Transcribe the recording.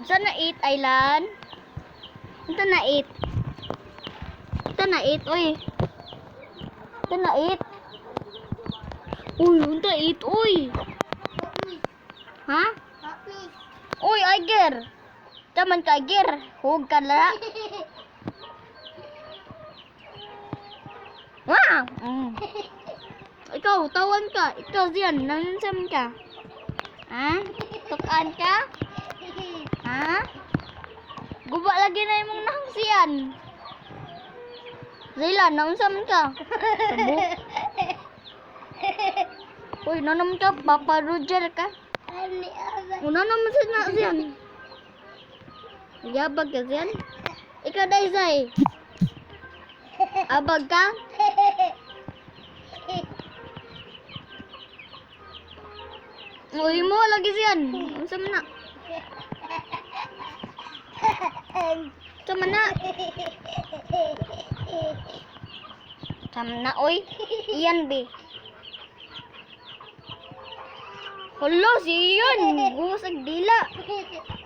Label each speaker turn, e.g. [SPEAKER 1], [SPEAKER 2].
[SPEAKER 1] Saan na 8 island? Ito na 8. Ito na 8, uy. Ito na 8. Uy, ito 8, uy. Ha? Uy, Iger. Taman ka, Iger. Huwag ka na. Wow! Ikaw, tawan ka. Ikaw diyan, nanginsam ka. Ha? Tukaan ka? Ha? Guba lagi na yung mga nahangsiyan. Zila, nanginsam ka. Sabuk. Uy, nanam ka, Papa Roger ka. Nanam na siyan. Yabag ka siyan. Ikaw, Daisy. Abag ka? Uy mo, lagi siyan. Sama na. Sama na. Sama na, uy. Iyan, be. Hala, si Iyan. Guwas ang dila.